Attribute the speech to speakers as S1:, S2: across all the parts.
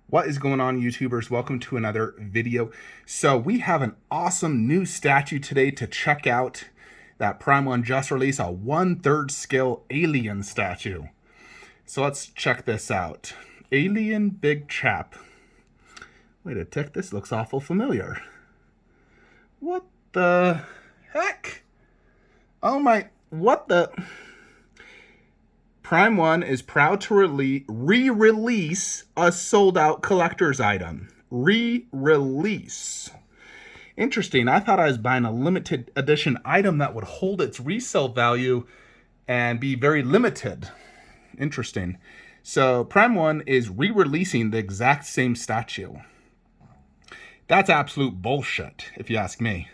S1: What is going on, YouTubers? Welcome to another video. So we have an awesome new statue today to check out that Prime 1 just released, a 1/3 scale alien statue. So let's check this out. Alien Big Chap. Wait a tick, this looks awful familiar. What the heck? Oh my, what the... Prime 1 is proud to re-release a sold-out collector's item. Re-release. Interesting. I thought I was buying a limited edition item that would hold its resale value and be very limited. Interesting. So Prime 1 is re-releasing the exact same statue. That's absolute bullshit, if you ask me.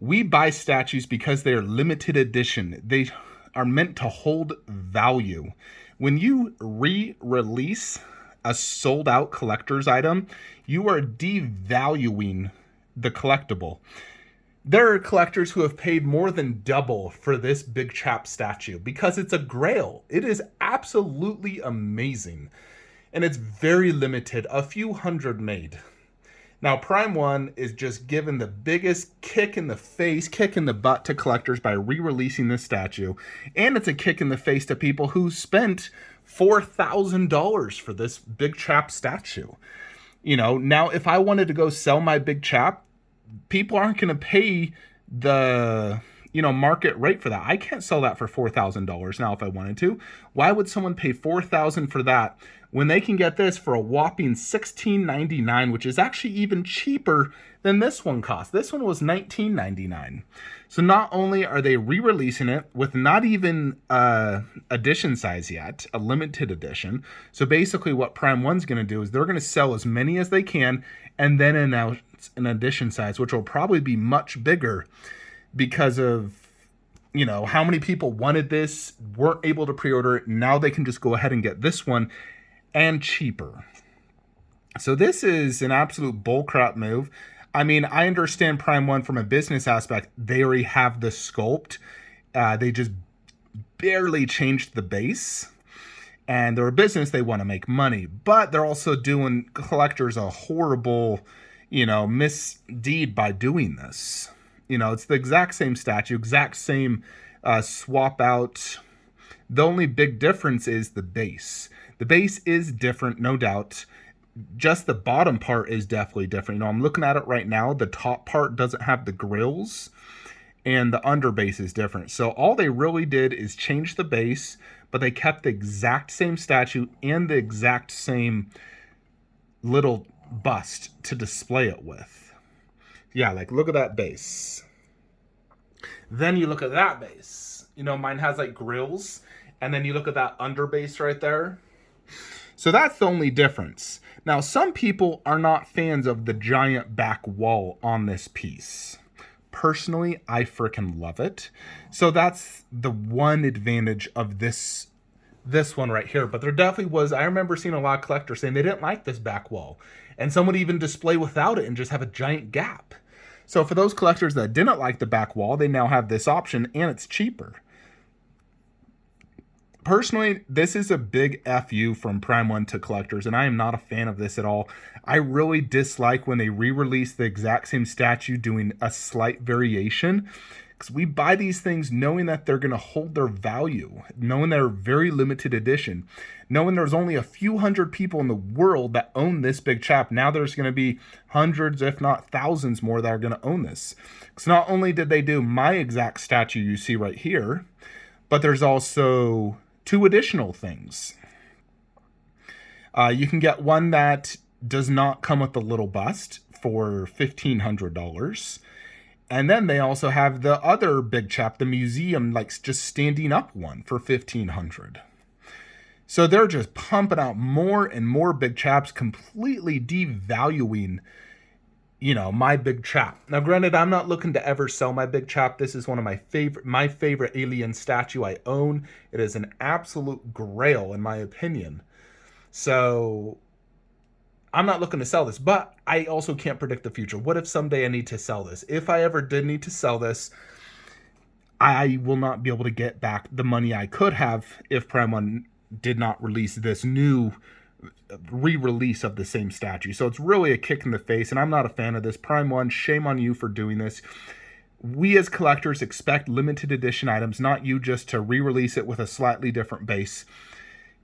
S1: We buy statues because they are limited edition. They are meant to hold value. When you re-release a sold-out collector's item, you are devaluing the collectible. There are collectors who have paid more than double for this Big Chap statue because it's a grail. It is absolutely amazing. And it's very limited, a few hundred made. Now, Prime 1 is just giving the biggest kick in the face, kick in the butt to collectors by re-releasing this statue. And it's a kick in the face to people who spent $4,000 for this Big Chap statue. You know, now if I wanted to go sell my Big Chap, people aren't going to pay the, market rate for that. I can't sell that for $4,000 now if I wanted to. Why would someone pay $4,000 for that when they can get this for a whopping $16.99, which is actually even cheaper than this one cost? This one was $19.99. So not only are they re-releasing it with not even edition size yet, a limited edition. So basically what Prime 1's going to do is they're going to sell as many as they can and then announce an edition size, which will probably be much bigger because of, how many people wanted this, weren't able to pre-order it. Now they can just go ahead and get this one and cheaper. So this is an absolute bullcrap move. I mean, I understand Prime 1 from a business aspect. They already have the sculpt. They just barely changed the base. And they're a business, they want to make money. But they're also doing collectors a horrible, misdeed by doing this. It's the exact same statue, exact same swap out. The only big difference is the base. The base is different, no doubt. Just the bottom part is definitely different. I'm looking at it right now. The top part doesn't have the grills, and the under base is different. So all they really did is change the base, but they kept the exact same statue and the exact same little bust to display it with. Yeah, like look at that base. Then you look at that base. Mine has like grills, and then you look at that under base right there. So that's the only difference. Now, some people are not fans of the giant back wall on this piece. Personally, I freaking love it. So that's the one advantage of this one right here. But there definitely was, I remember seeing a lot of collectors saying they didn't like this back wall. And some would even display without it and just have a giant gap. So for those collectors that didn't like the back wall, they now have this option, and it's cheaper. Personally, this is a big FU from Prime 1 to collectors, and I am not a fan of this at all. I really dislike when they re-release the exact same statue doing a slight variation, because we buy these things knowing that they're going to hold their value, knowing they're very limited edition, knowing there's only a few hundred people in the world that own this Big Chap. Now there's going to be hundreds, if not thousands more that are going to own this. Because not only did they do my exact statue you see right here, but there's also two additional things. You can get one that does not come with the little bust for $1,500. And then they also have the other Big Chap, the museum, like just standing up one for $1,500. So they're just pumping out more and more Big Chaps, completely devaluing, my Big Chap. Now, granted, I'm not looking to ever sell my Big Chap. This is one of my favorite alien statue I own. It is an absolute grail, in my opinion. So I'm not looking to sell this, but I also can't predict the future. What if someday I need to sell this? If I ever did need to sell this, I will not be able to get back the money I could have if Prime 1 did not release this new re-release of the same statue. So it's really a kick in the face, and I'm not a fan of this. Prime One, shame on you for doing this. We as collectors expect limited edition items, not you just to re-release it with a slightly different base,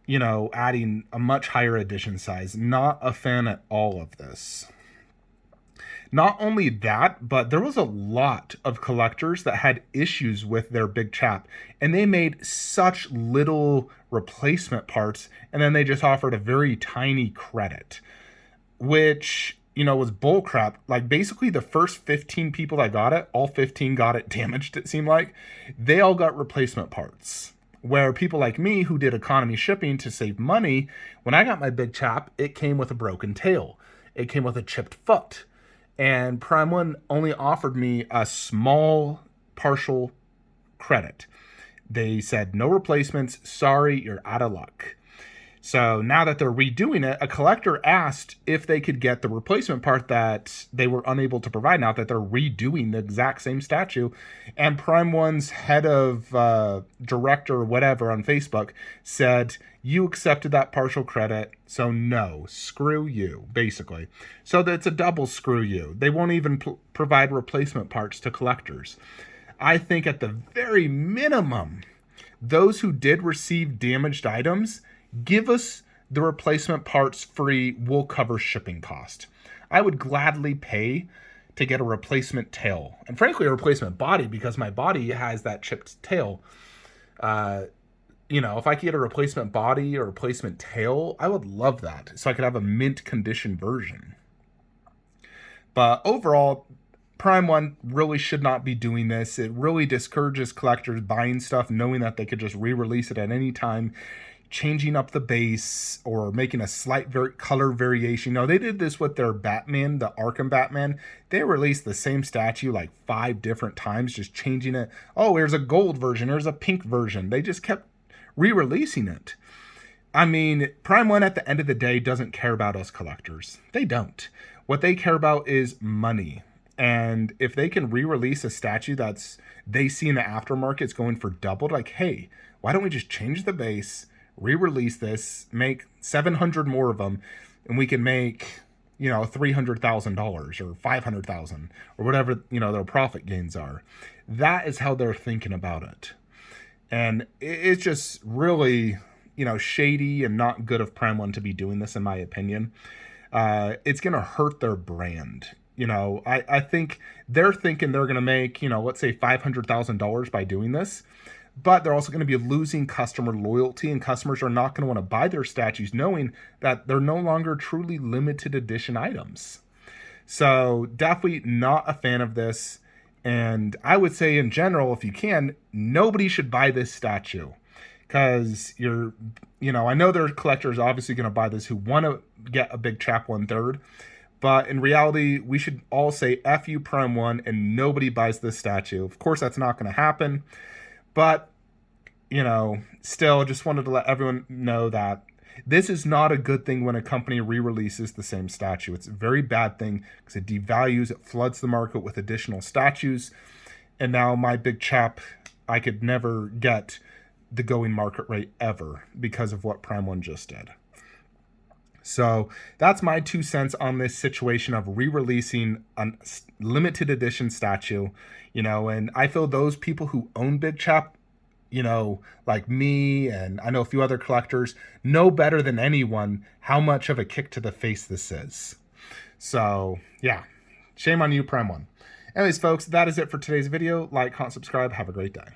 S1: you know, adding a much higher edition size. Not a fan at all of this. Not only that, but there was a lot of collectors that had issues with their big chap, and they made such little replacement parts, and then they just offered a very tiny credit, which, you know, was bullcrap. Like, basically the first 15 people that got it, all 15 got it damaged, it seemed like. They all got replacement parts. Where people like me who did economy shipping to save money, when I got my big chap, it came with a broken tail. It came with a chipped foot. And Prime One only offered me a small partial credit. They said, no replacements, sorry, you're out of luck. So now that they're redoing it, a collector asked if they could get the replacement part that they were unable to provide now that they're redoing the exact same statue. And Prime One's head of director or whatever on Facebook said, you accepted that partial credit, so no, screw you, basically. So that's a double screw you. They won't even provide replacement parts to collectors. I think at the very minimum, those who did receive damaged items, give us the replacement parts free, we'll cover shipping cost. I would gladly pay to get a replacement tail. And frankly, a replacement body, because my body has that chipped tail. You know, if I could get a replacement body or replacement tail, I would love that. So I could have a mint condition version. But overall, Prime One really should not be doing this. It really discourages collectors buying stuff knowing that they could just re-release it at any time, changing up the base or making a slight color variation. No, they did this with their Batman, the Arkham Batman. They released the same statue like 5 different times, just changing it. Oh, here's a gold version, here's a pink version. They just kept re-releasing it. I mean, Prime One at the end of the day doesn't care about us collectors. They don't. What they care about is money. And if they can re-release a statue that's they see in the aftermarket it's going for double, like, hey, why don't we just change the base, re-release this, make 700 more of them, and we can make, you know, $300,000 or $500,000 or whatever, you know, their profit gains are. That is how they're thinking about it. And it's just really, you know, shady and not good of Prime One to be doing this, in my opinion. It's going to hurt their brand. You know, I think they're thinking they're going to make, you know, let's say $500,000 by doing this. But they're also going to be losing customer loyalty, and customers are not going to want to buy their statues knowing that they're no longer truly limited edition items. So definitely not a fan of this. And I would say in general, if you can, nobody should buy this statue. Because you know, I know there are collectors obviously going to buy this who want to get a big chap 1/3. But in reality, we should all say F you Prime One and nobody buys this statue. Of course, that's not going to happen. But, you know, still just wanted to let everyone know that this is not a good thing when a company re-releases the same statue. It's a very bad thing because it devalues, it floods the market with additional statues. And now my big chap, I could never get the going market rate ever because of what Prime One just did. So that's my 2 cents on this situation of re-releasing a limited edition statue, you know, and I feel those people who own Big Chap, you know, like me and I know a few other collectors, know better than anyone how much of a kick to the face this is. So yeah, shame on you, Prime One. Anyways, folks, that is it for today's video. Like, comment, subscribe. Have a great day.